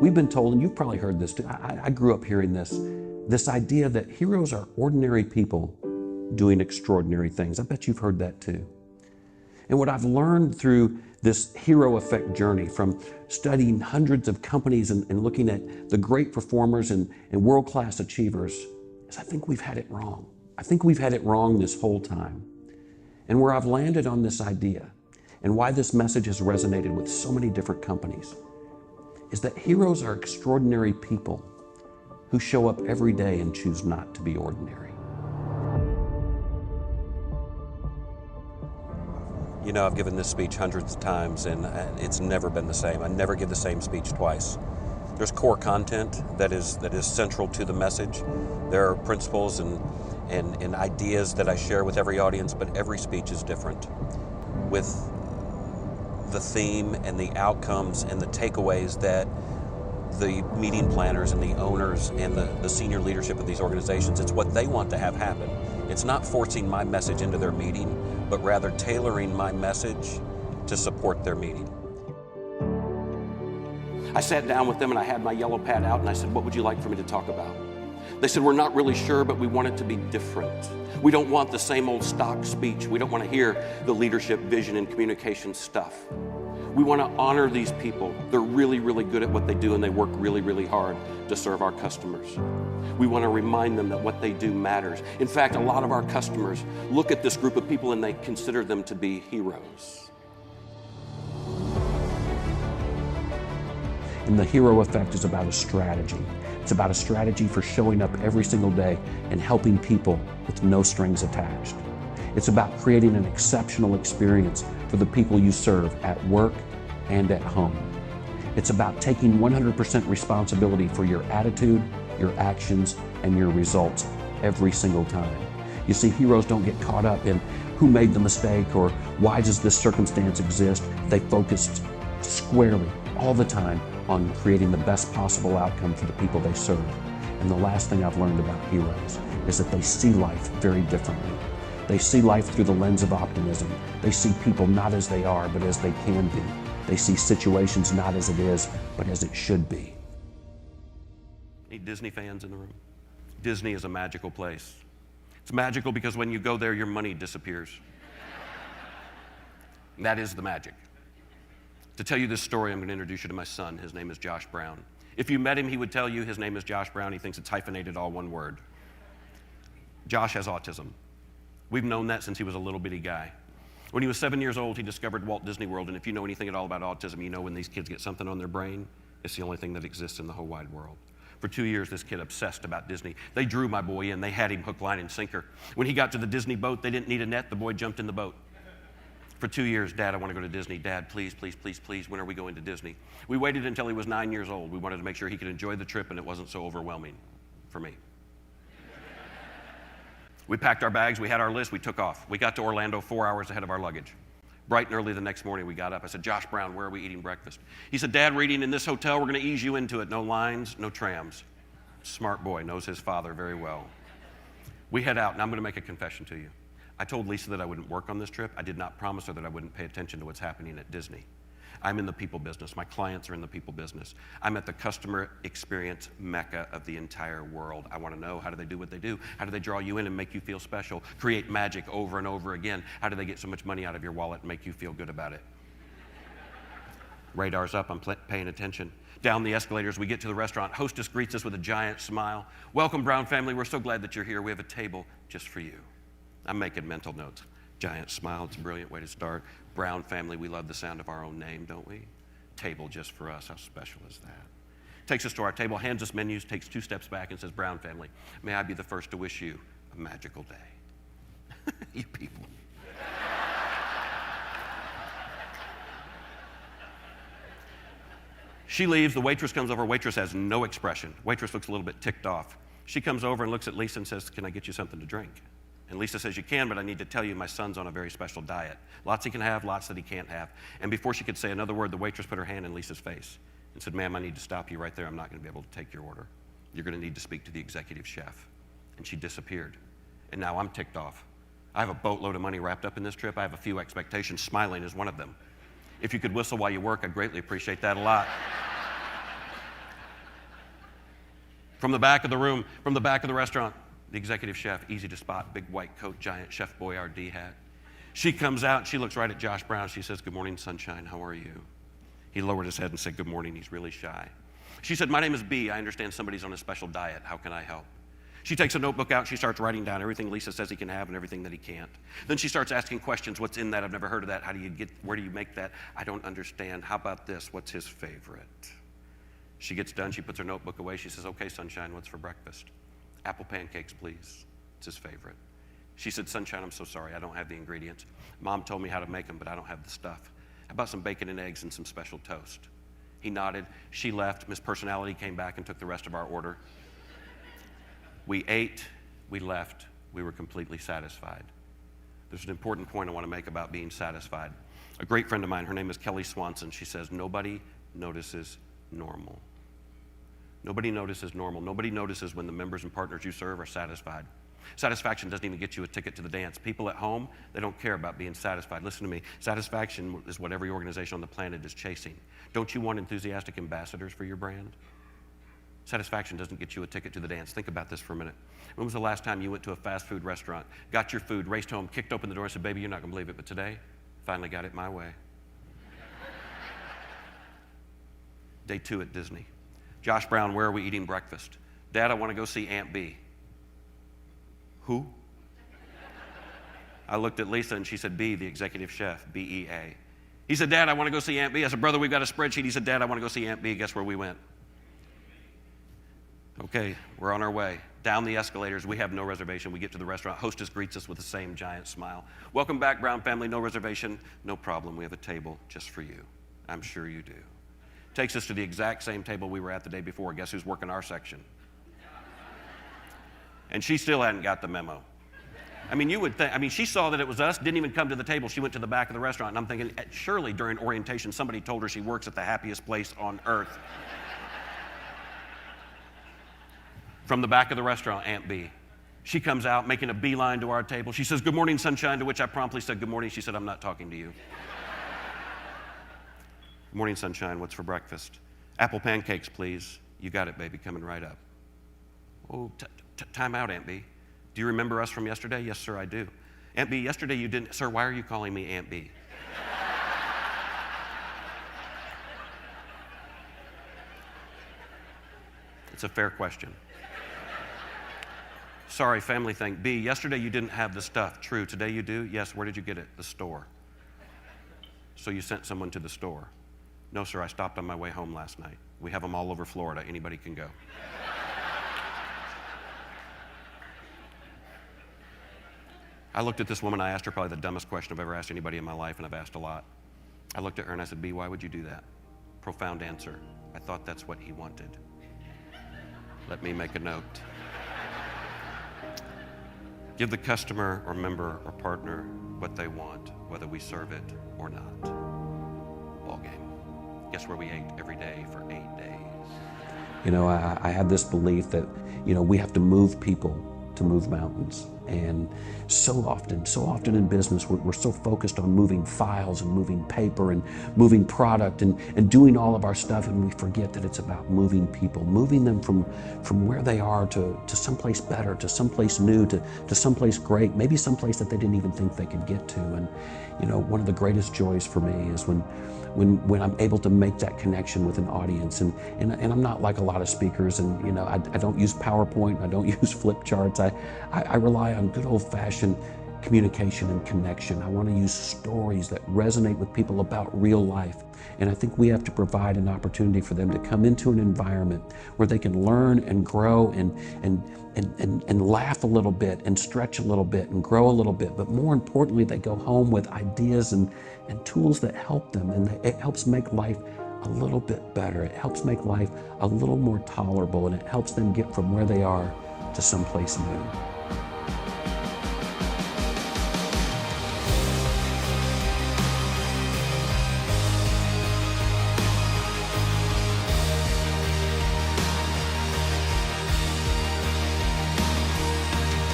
We've been told, and you've probably heard this too, I grew up hearing this idea that heroes are ordinary people doing extraordinary things. I bet you've heard that too. And what I've learned through this hero effect journey, from studying hundreds of companies and looking at the great performers and world-class achievers, is I think we've had it wrong. I think we've had it wrong this whole time. And where I've landed on this idea, and why this message has resonated with so many different companies, is that heroes are extraordinary people who show up every day and choose not to be ordinary. You know, I've given this speech hundreds of times, and it's never been the same. I never give the same speech twice. There's core content that is central to the message. There are principles and ideas that I share with every audience, but every speech is different, with the theme and the outcomes and the takeaways that the meeting planners and the owners and the senior leadership of these organizations, it's what they want to have happen. It's not forcing my message into their meeting, but rather tailoring my message to support their meeting. I sat down with them and I had my yellow pad out and I said, what would you like for me to talk about? They said, we're not really sure, but we want it to be different. We don't want the same old stock speech. We don't want to hear the leadership, vision, and communication stuff. We want to honor these people. They're really, really good at what they do and they work really, really hard to serve our customers. We want to remind them that what they do matters. In fact, a lot of our customers look at this group of people and they consider them to be heroes. And the hero effect is about a strategy. It's about a strategy for showing up every single day and helping people with no strings attached. It's about creating an exceptional experience for the people you serve at work and at home. It's about taking 100% responsibility for your attitude, your actions, and your results every single time. You see, heroes don't get caught up in who made the mistake or why does this circumstance exist. They focus squarely all the time on creating the best possible outcome for the people they serve. And the last thing I've learned about heroes is that they see life very differently. They see life through the lens of optimism. They see people not as they are, but as they can be. They see situations not as it is, but as it should be. Any Disney fans in the room? Disney is a magical place. It's magical because when you go there, your money disappears. And that is the magic. To tell you this story, I'm going to introduce you to my son. His name is Josh Brown. If you met him, he would tell you his name is Josh Brown. He thinks it's hyphenated, all one word. Josh has autism. We've known that since he was a little bitty guy. When he was 7 years old, he discovered Walt Disney World, and if you know anything at all about autism, you know when these kids get something on their brain, it's the only thing that exists in the whole wide world. For 2 years, this kid obsessed about Disney. They drew my boy in. They had him hook, line, and sinker. When he got to the Disney boat, they didn't need a net. The boy jumped in the boat. For 2 years, Dad, I want to go to Disney. Dad, please, please, please, please, when are we going to Disney? We waited until he was 9 years old. We wanted to make sure he could enjoy the trip and it wasn't so overwhelming for me. We packed our bags, we had our list, we took off. We got to Orlando 4 hours ahead of our luggage. Bright and early the next morning, we got up. I said, Josh Brown, where are we eating breakfast? He said, Dad, we're eating in this hotel. We're going to ease you into it. No lines, no trams. Smart boy, knows his father very well. We head out, and I'm going to make a confession to you. I told Lisa that I wouldn't work on this trip. I did not promise her that I wouldn't pay attention to what's happening at Disney. I'm in the people business. My clients are in the people business. I'm at the customer experience mecca of the entire world. I want to know, how do they do what they do? How do they draw you in and make you feel special? Create magic over and over again. How do they get so much money out of your wallet and make you feel good about it? Radar's up, I'm paying attention. Down the escalators, we get to the restaurant. Hostess greets us with a giant smile. Welcome, Brown family. We're so glad that you're here. We have a table just for you. I'm making mental notes. Giant smile, it's a brilliant way to start. Brown family, we love the sound of our own name, don't we? Table just for us, how special is that? Takes us to our table, hands us menus, takes 2 steps back and says, Brown family, may I be the first to wish you a magical day. You people. She leaves, the waitress comes over. Waitress has no expression. Waitress looks a little bit ticked off. She comes over and looks at Lisa and says, can I get you something to drink? And Lisa says, you can, but I need to tell you my son's on a very special diet. Lots he can have, lots that he can't have. And before she could say another word, the waitress put her hand in Lisa's face and said, ma'am, I need to stop you right there. I'm not going to be able to take your order. You're going to need to speak to the executive chef. And she disappeared. And now I'm ticked off. I have a boatload of money wrapped up in this trip. I have a few expectations. Smiling is one of them. If you could whistle while you work, I'd greatly appreciate that a lot. From the back of the room, from the back of the restaurant, the executive chef, easy to spot, big white coat, giant Chef Boyardee hat. She comes out and she looks right at Josh Brown. She says, "Good morning, sunshine. How are you?" He lowered his head and said, "Good morning." He's really shy. She said, "My name is B. I understand somebody's on a special diet. How can I help?" She takes a notebook out and she starts writing down everything Lisa says he can have and everything that he can't. Then she starts asking questions. What's in that? I've never heard of that. Where do you make that? I don't understand. How about this? What's his favorite? She gets done. She puts her notebook away. She says, "Okay, sunshine, what's for breakfast?" "Apple pancakes, please." It's his favorite. She said, "Sunshine, I'm so sorry. I don't have the ingredients. Mom told me how to make them, but I don't have the stuff. How about some bacon and eggs and some special toast?" He nodded. She left. Miss Personality came back and took the rest of our order. We ate, we left, we were completely satisfied. There's an important point I want to make about being satisfied. A great friend of mine, her name is Kelly Swanson, she says, nobody notices normal. Nobody notices normal. Nobody notices when the members and partners you serve are satisfied. Satisfaction doesn't even get you a ticket to the dance. People at home, they don't care about being satisfied. Listen to me. Satisfaction is what every organization on the planet is chasing. Don't you want enthusiastic ambassadors for your brand? Satisfaction doesn't get you a ticket to the dance. Think about this for a minute. When was the last time you went to a fast food restaurant, got your food, raced home, kicked open the door and said, "Baby, you're not going to believe it, but today, finally got it my way." Day 2 at Disney. "Josh Brown, where are we eating breakfast?" "Dad, I want to go see Aunt B." "Who?" I looked at Lisa and she said, "B, the executive chef, B-E-A. He said, "Dad, I want to go see Aunt B." I said, "Brother, we've got a spreadsheet." He said, "Dad, I want to go see Aunt B." Guess where we went? Okay, we're on our way. Down the escalators, we have no reservation. We get to the restaurant. Hostess greets us with the same giant smile. "Welcome back, Brown family. No reservation?" "No problem. We have a table just for you." "I'm sure you do." Takes us to the exact same table we were at the day before. Guess who's working our section? And she still hadn't got the memo. I mean, you would think, she saw that it was us, didn't even come to the table. She went to the back of the restaurant. And I'm thinking, surely during orientation, somebody told her she works at the happiest place on earth. From the back of the restaurant, Aunt B. She comes out, making a beeline to our table. She says, "Good morning, sunshine," to which I promptly said, "Good morning." She said, "I'm not talking to you." "Good morning, sunshine. What's for breakfast?" "Apple pancakes, please." "You got it, baby. Coming right up." "Oh, time out, Aunt B. Do you remember us from yesterday?" "Yes, sir, I do." "Aunt B, yesterday you didn't..." "Sir, why are you calling me Aunt B?" It's a fair question. "Sorry, family thing. B, yesterday you didn't have the stuff." "True. Today you do?" "Yes." "Where did you get it?" "The store." "So you sent someone to the store?" "No, sir. I stopped on my way home last night. We have them all over Florida. Anybody can go." I looked at this woman. I asked her probably the dumbest question I've ever asked anybody in my life, and I've asked a lot. I looked at her and I said, "B, why would you do that?" Profound answer. "I thought that's what he wanted." Let me make a note. Give the customer or member or partner what they want, whether we serve it or not. Ball game. Guess where we ate every day for 8 days? I have this belief that, we have to move people to move mountains. And so often in business, we're so focused on moving files and moving paper and moving product and doing all of our stuff, and we forget that it's about moving people, moving them from where they are to someplace better, to someplace new, to someplace great, maybe someplace that they didn't even think they could get to. And one of the greatest joys for me is when I'm able to make that connection with an audience. And I'm not like a lot of speakers, and I don't use PowerPoint, I don't use flip charts. I rely on good old-fashioned communication and connection. I want to use stories that resonate with people about real life. And I think we have to provide an opportunity for them to come into an environment where they can learn and grow and laugh a little bit and stretch a little bit and grow a little bit. But more importantly, they go home with ideas and tools that help them, and it helps make life a little bit better. It helps make life a little more tolerable, and it helps them get from where they are to someplace new.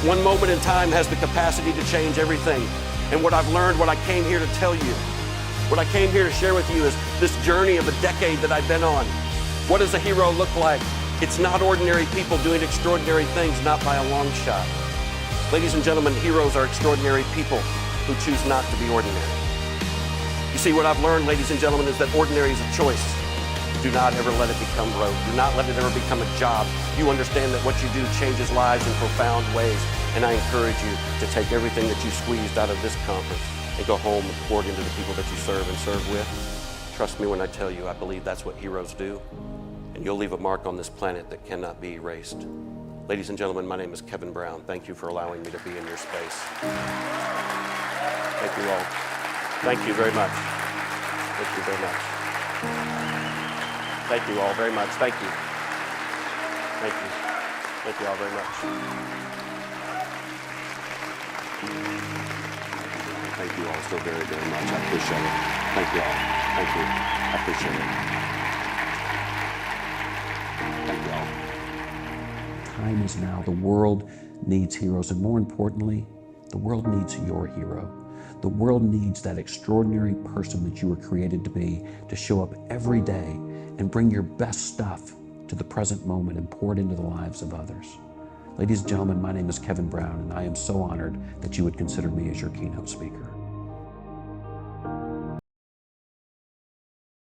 One moment in time has the capacity to change everything. And what I've learned, what I came here to tell you, what I came here to share with you is this journey of a decade that I've been on. What does a hero look like? It's not ordinary people doing extraordinary things, not by a long shot. Ladies and gentlemen, heroes are extraordinary people who choose not to be ordinary. You see, what I've learned, ladies and gentlemen, is that ordinary is a choice. Do not ever let it become rote. Do not let it ever become a job. You understand that what you do changes lives in profound ways, and I encourage you to take everything that you squeezed out of this conference and go home and pour it into the people that you serve and serve with. Trust me when I tell you, I believe that's what heroes do, and you'll leave a mark on this planet that cannot be erased. Ladies and gentlemen, my name is Kevin Brown. Thank you for allowing me to be in your space. Thank you all. Thank you very much. Thank you very much. Thank you all very much. Thank you. Thank you. Thank you all very much. Thank you all so very, very much. I appreciate it. Thank you all. Thank you. I appreciate it. Thank you all. Time is now. The world needs heroes, and more importantly, the world needs your hero. The world needs that extraordinary person that you were created to be, to show up every day and bring your best stuff to the present moment and pour it into the lives of others. Ladies and gentlemen, my name is Kevin Brown, and I am so honored that you would consider me as your keynote speaker.